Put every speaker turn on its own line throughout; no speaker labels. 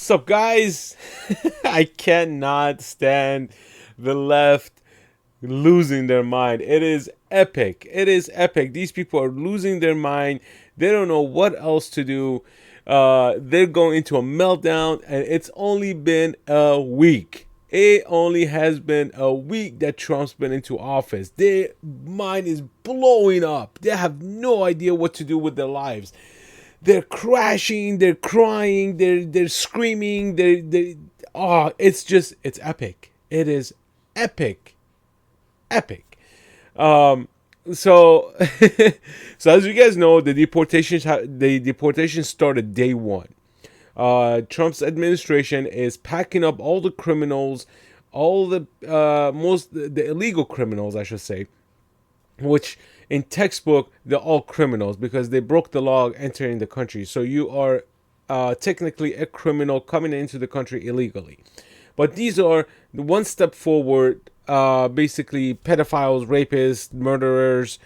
What's up, guys? I cannot stand the left losing their mind. It is epic. It is epic. These people are losing their mind. They don't know what else to do. They're going into a meltdown, and it's only been a week. It only has been a week that Trump's been into office. Their mind is blowing up. They have no idea what to do with their lives. They're crashing, they're crying, they're screaming, it's epic. It is epic. Epic. So so as you guys know, the deportations started day one. Trump's administration is packing up all the criminals, all the the illegal criminals, I should say, which in textbook they're all criminals because they broke the law entering the country. So you are technically a criminal coming into the country illegally. But these are the one step forward, basically pedophiles, rapists, murderers,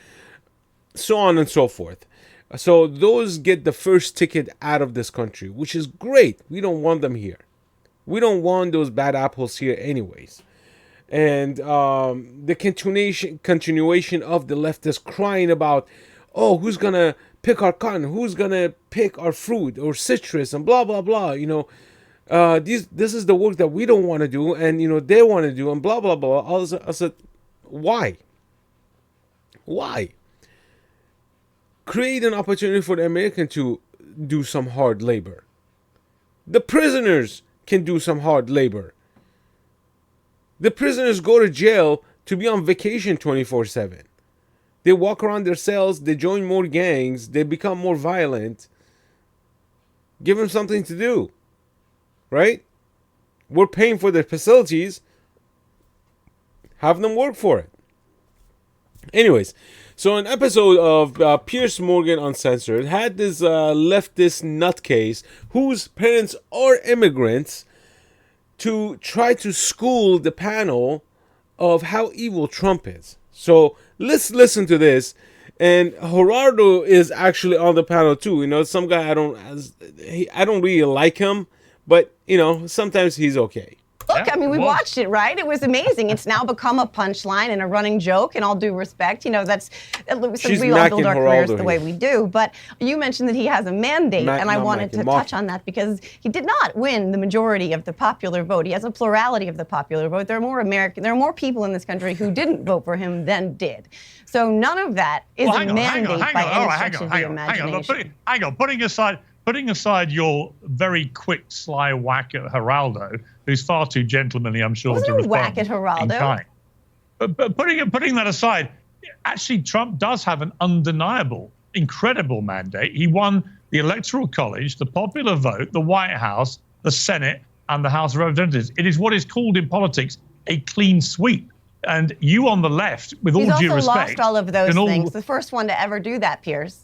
so on and so forth. So those get the first ticket out of this country, which is great. We don't want them here. We don't want those bad apples here anyways. And the continuation of the leftists crying about, oh, who's gonna pick our cotton, who's gonna pick our fruit or citrus, and blah blah blah. This is the work that we don't want to do, and they want to do, and blah blah blah. I said, why? Why? Create an opportunity for the American to do some hard labor. The prisoners can do some hard labor. The prisoners go to jail to be on vacation 24/7. They walk around their cells, they join more gangs, they become more violent. Give them something to do, right? We're paying for their facilities. Have them work for it. Anyways, so an episode of Piers Morgan Uncensored had this leftist nutcase whose parents are immigrants to try to school the panel of how evil Trump is. So let's listen to this. And Gerardo is actually on the panel too. Some guy I don't really like him, but sometimes he's okay.
Look, I mean, we watched it, right? It was amazing. It's now become a punchline and a running joke, and all due respect, that's since we all build our careers the way we do. But you mentioned that he has a mandate, and I wanted to touch on that because he did not win the majority of the popular vote. He has a plurality of the popular vote. There are more people in this country who didn't vote for him than did. So none of that is a mandate by any stretch of the imagination.
Hang on. Putting aside your very quick, sly whack at Geraldo, who's far too gentlemanly, I'm sure, to respond.
Whack at Geraldo.
But putting that aside, actually, Trump does have an undeniable, incredible mandate. He won the Electoral College, the popular vote, the White House, the Senate, and the House of Representatives. It is what is called in politics a clean sweep. And you on the left, with all due respect,
he's also lost all of those things. The first one to ever do that, Piers.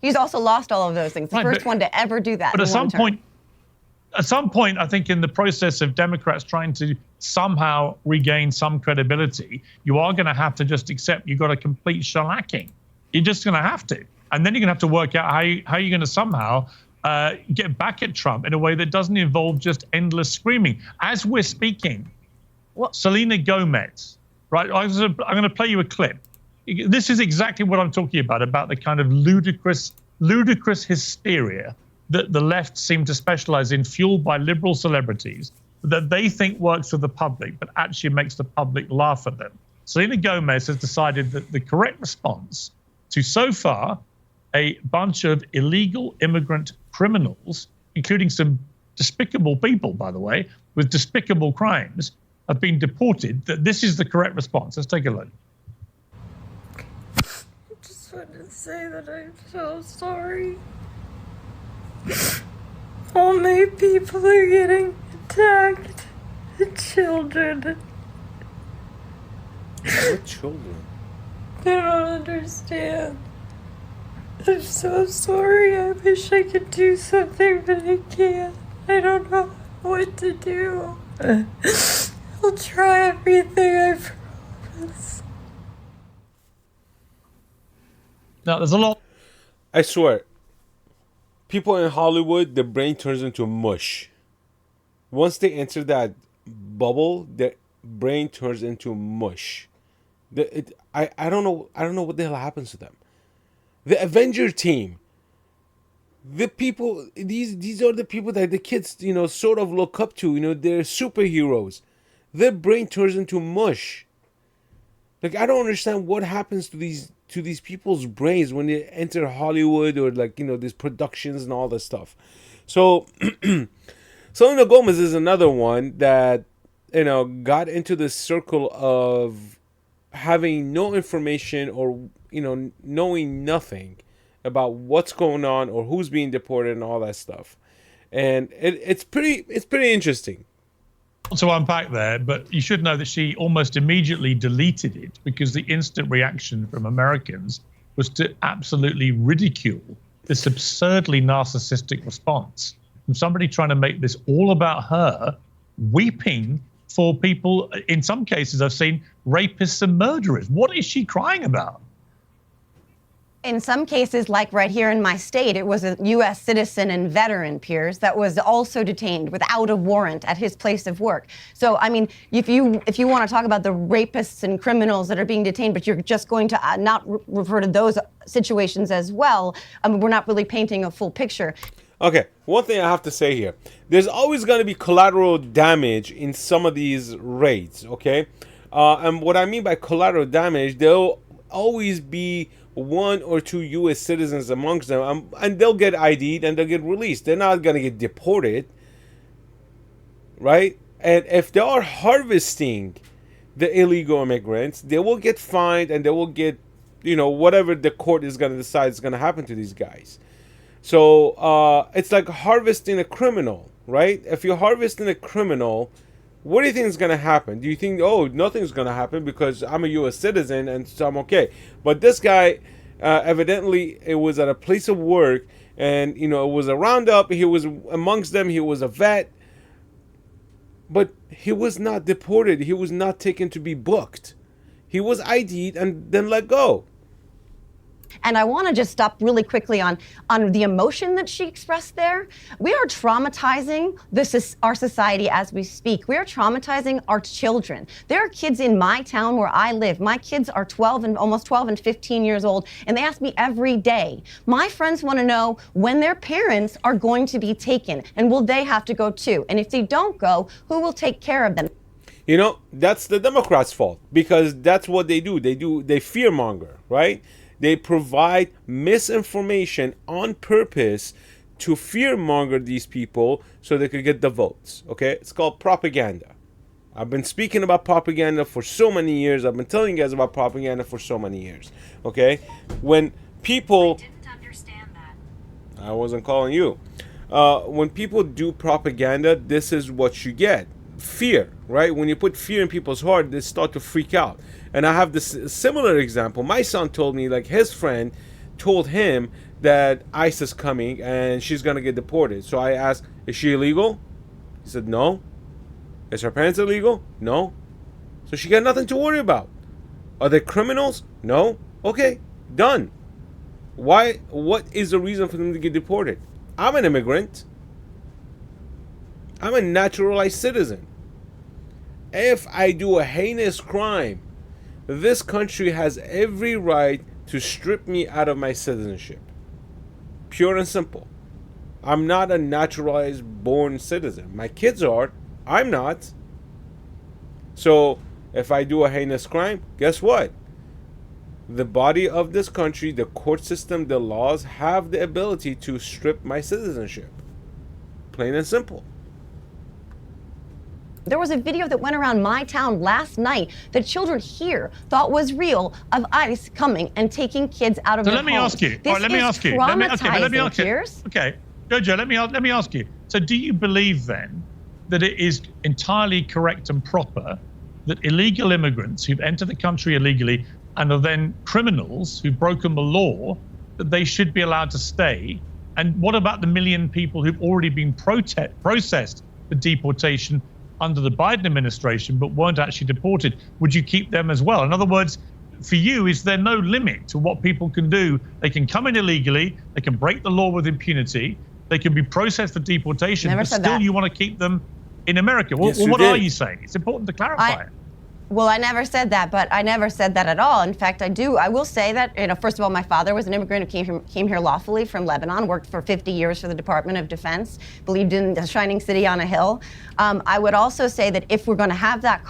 He's also lost all of those things. The first one to ever do that.
But at some point, I think in the process of Democrats trying to somehow regain some credibility, you are going to have to just accept you've got a complete shellacking. You're just going to have to. And then you're going to have to work out how you're going to somehow get back at Trump in a way that doesn't involve just endless screaming. As we're speaking, Selena Gomez, right? I'm going to play you a clip. This is exactly what I'm talking about the kind of ludicrous hysteria that the left seem to specialize in, fueled by liberal celebrities, that they think works for the public, but actually makes the public laugh at them. Selena Gomez has decided that the correct response to, so far, a bunch of illegal immigrant criminals, including some despicable people, by the way, with despicable crimes, have been deported, that this is the correct response. Let's take a look.
I just wanted to say that I'm so sorry. All my people are getting attacked. The children.
What children?
I don't understand. I'm so sorry. I wish I could do something, but I can't. I don't know what to do. I'll try everything, I promise.
Now, there's a lot.
I swear, people in Hollywood, their brain turns into mush. Once they enter that bubble, their brain turns into mush. I don't know. I don't know what the hell happens to them. The Avenger team. The people. These are the people that the kids sort of look up to. They're superheroes. Their brain turns into mush. Like, I don't understand what happens to these people's brains when they enter Hollywood or these productions and all this stuff. So Selena Gomez is another one that got into this circle of having no information or knowing nothing about what's going on or who's being deported and all that stuff. And it's pretty interesting
to unpack there, but you should know that she almost immediately deleted it because the instant reaction from Americans was to absolutely ridicule this absurdly narcissistic response from somebody trying to make this all about her, weeping for people. In some cases, I've seen rapists and murderers. What is she crying about?
In some cases, like right here in my state, it was a U.S. citizen and veteran, Piers, that was also detained without a warrant at his place of work. So, I mean, if you want to talk about the rapists and criminals that are being detained, but you're just going to not refer to those situations as well, we're not really painting a full picture.
Okay, one thing I have to say here. There's always going to be collateral damage in some of these raids, okay? And what I mean by collateral damage, there'll always be one or two U.S. citizens amongst them, and they'll get ID'd and they'll get released. They're not going to get deported, right? And if they are harvesting the illegal immigrants, they will get fined and they will get, whatever the court is going to decide is going to happen to these guys. So it's like harvesting a criminal, right? If you're harvesting a criminal, what do you think is going to happen? Do you think, nothing's going to happen because I'm a U.S. citizen and so I'm okay? But this guy, evidently, it was at a place of work and, it was a roundup. He was amongst them. He was a vet. But he was not deported. He was not taken to be booked. He was ID'd and then let go.
And I want to just stop really quickly on the emotion that she expressed there. We are traumatizing our society as we speak. We are traumatizing our children. There are kids in my town where I live. My kids are almost 12 and 15 years old, and they ask me every day. My friends want to know when their parents are going to be taken, and will they have to go too? And if they don't go, who will take care of them?
That's the Democrats' fault because that's what they do. They fearmonger, right? They provide misinformation on purpose to fearmonger these people so they could get the votes. Okay, it's called propaganda. I've been speaking about propaganda for so many years. I've been telling you guys about propaganda for so many years. Okay, when people,
I didn't understand that.
I wasn't calling you. When people do propaganda, this is what you get. Fear, right? When you put fear in people's heart, they start to freak out. And I have this similar example. My son told me, his friend told him that ICE is coming and she's going to get deported. So I asked, is she illegal? He said, no. Is her parents illegal? No. So she got nothing to worry about. Are they criminals? No. Okay, done. Why? What is the reason for them to get deported? I'm an immigrant. I'm a naturalized citizen. If I do a heinous crime, this country has every right to strip me out of my citizenship. Pure and simple. I'm not a naturalized born citizen. My kids are. I'm not. So if I do a heinous crime, guess what? The body of this country, the court system, the laws have the ability to strip my citizenship. Plain and simple.
There was a video that went around my town last night that children here thought was real of ICE coming and taking kids out of their homes.
So let me ask you.
This
let me
is
ask you.
traumatizing,
Okay, Jojo, let me ask you. So do you believe then that it is entirely correct and proper that illegal immigrants who've entered the country illegally and are then criminals who've broken the law, that they should be allowed to stay? And what about the million people who've already been processed for deportation under the Biden administration but weren't actually deported? Would you keep them as well? In other words, for you, is there no limit to what people can do? They can come in illegally, they can break the law with impunity, they can be processed for deportation, but still you want to keep them in America. Well,
Yes,
what
did.
are you saying? It's important to clarify it.
Well, I never said that, but I never said that at all. In fact, I will say that, first of all, my father was an immigrant who came here lawfully from Lebanon, worked for 50 years for the Department of Defense, believed in the shining city on a hill. I would also say that if we're going to have that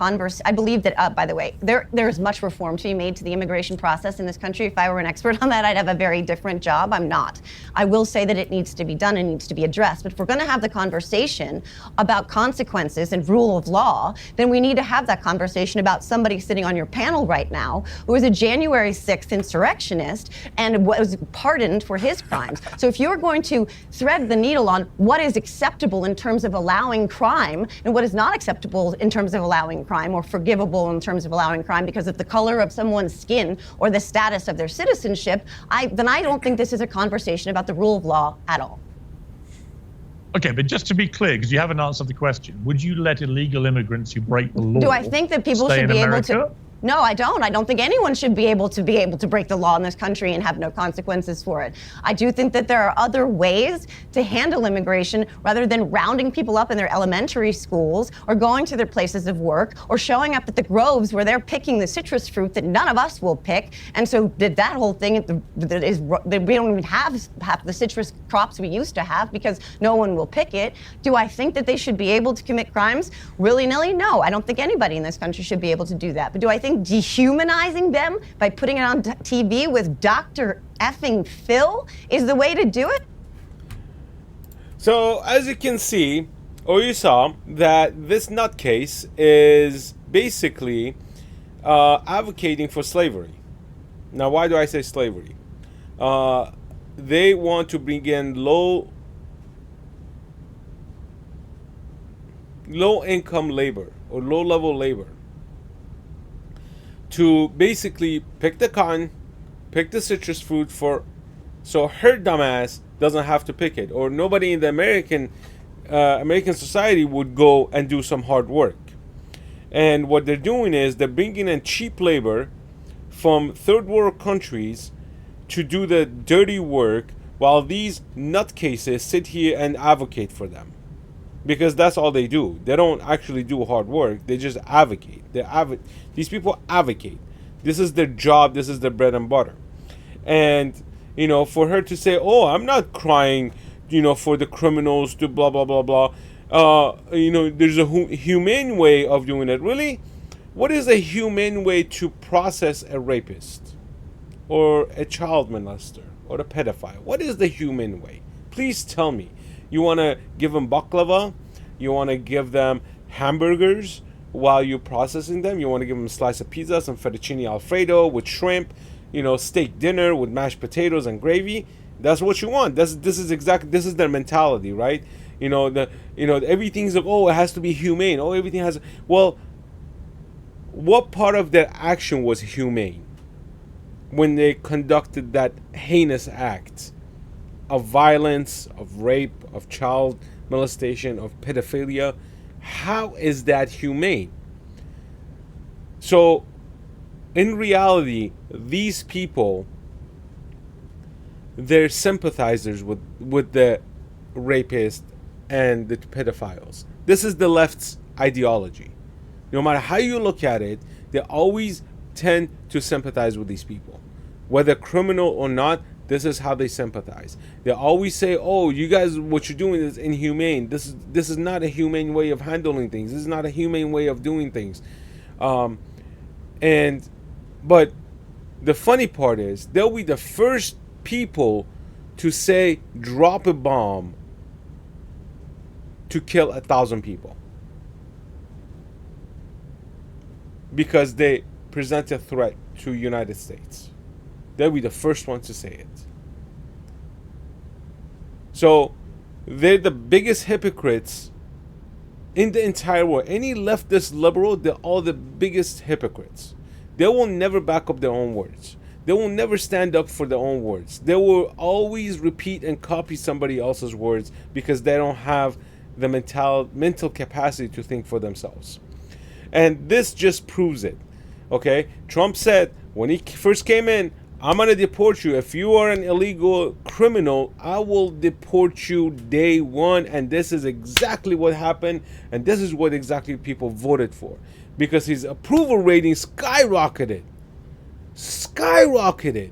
I believe that, by the way, there is much reform to be made to the immigration process in this country. If I were an expert on that, I'd have a very different job. I'm not. I will say that it needs to be done and needs to be addressed. But if we're going to have the conversation about consequences and rule of law, then we need to have that conversation about somebody sitting on your panel right now who was a January 6th insurrectionist and was pardoned for his crimes. So if you're going to thread the needle on what is acceptable in terms of allowing crime and what is not acceptable in terms of allowing crime or forgivable in terms of allowing crime because of the color of someone's skin or the status of their citizenship, then I don't think this is a conversation about the rule of law at all.
Okay, but just to be clear, because you haven't answered the question, would you let illegal immigrants who break the law
Do I think that people
stay
should
in
be
America?
able to? No, I don't. I don't think anyone should be able to break the law in this country and have no consequences for it. I do think that there are other ways to handle immigration rather than rounding people up in their elementary schools or going to their places of work or showing up at the groves where they're picking the citrus fruit that none of us will pick. And so that whole thing that we don't even have half the citrus crops we used to have because no one will pick it. Do I think that they should be able to commit crimes willy-nilly? No, I don't think anybody in this country should be able to do that. But do I think dehumanizing them by putting it on TV with Dr. effing Phil is the way to do it?
So, as you can see, or you saw, that this nutcase is basically advocating for slavery. Now, why do I say slavery? They want to bring in low-income labor or low-level labor to basically pick the cotton, pick the citrus fruit so her dumbass doesn't have to pick it, or nobody in the American society would go and do some hard work. And what they're doing is they're bringing in cheap labor from third world countries to do the dirty work while these nutcases sit here and advocate for them. Because that's all they do. They don't actually do hard work. They just advocate. These people advocate. This is their job. This is their bread and butter. And, for her to say, oh, I'm not crying, for the criminals to blah, blah, blah, blah. There's a humane way of doing it. Really? What is a humane way to process a rapist? Or a child molester? Or a pedophile? What is the humane way? Please tell me. You want to give them baklava? You want to give them hamburgers while you're processing them? You want to give them a slice of pizza, some fettuccine alfredo with shrimp, steak dinner with mashed potatoes and gravy? That's what you want. This is their mentality, right? Everything's like, oh, it has to be humane. Oh, everything has. Well, what part of their action was humane when they conducted that heinous act of violence, of rape, of child molestation, of pedophilia? How is that humane? So, in reality, these people, they're sympathizers with the rapists and the pedophiles. This is the left's ideology. No matter how you look at it, they always tend to sympathize with these people. Whether criminal or not, this is how they sympathize. They always say, oh, you guys, what you're doing is inhumane. This is not a humane way of handling things. This is not a humane way of doing things. But the funny part is, they'll be the first people to say, drop a bomb to kill 1,000 people. Because they present a threat to United States. They'll be the first ones to say it. So, they're the biggest hypocrites in the entire world. Any leftist liberal, they're all the biggest hypocrites. They will never back up their own words. They will never stand up for their own words. They will always repeat and copy somebody else's words because they don't have the mental capacity to think for themselves. And this just proves it. Okay? Trump said when he first came in, I'm going to deport you. If you are an illegal criminal, I will deport you day one. And this is exactly what happened. And this is what exactly people voted for. Because his approval rating skyrocketed. Skyrocketed.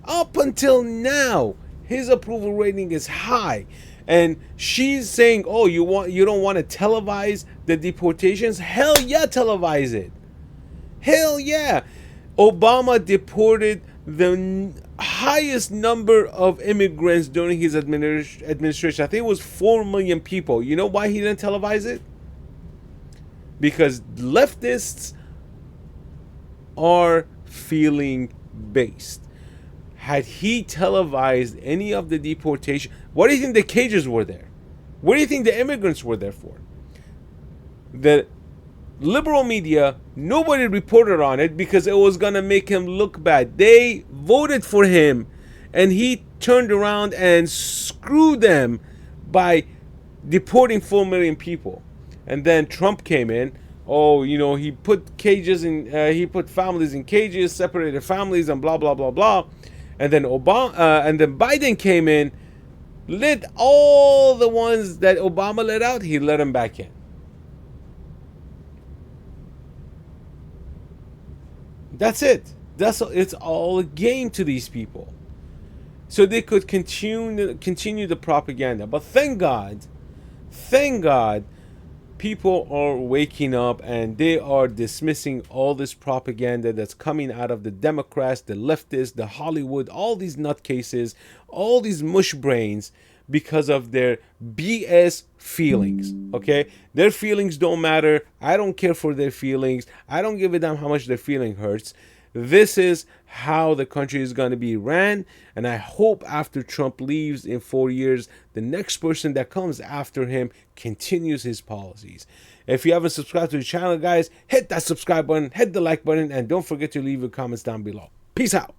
Up until now, his approval rating is high. And she's saying, oh, you don't want to televise the deportations? Hell yeah, televise it. Hell yeah. Obama deported the highest number of immigrants during his administration. I think it was 4 million people. You know why he didn't televise it? Because leftists are feeling based. Had he televised any of the deportation, what do you think the cages were there? What do you think the immigrants were there for? The liberal media, nobody reported on it because it was going to make him look bad. They voted for him and he turned around and screwed them by deporting 4 million people. And then Trump came in. Oh, he put cages in, he put families in cages, separated families, and blah blah blah blah. And then Biden came in, let all the ones that Obama let out, he let them back in. That's it. It's all a game to these people, so they could continue the propaganda. But thank God, people are waking up and they are dismissing all this propaganda that's coming out of the Democrats, the leftists, the Hollywood, all these nutcases, all these mush brains, because of their BS feelings. Okay, their feelings don't matter. I don't care for their feelings. I don't give a damn how much their feeling hurts. This is how the country is going to be ran, and I hope after Trump leaves in 4 years, the next person that comes after him continues his policies. If you haven't subscribed to the channel, guys, hit that subscribe button, hit the like button, and don't forget to leave your comments down below. Peace out.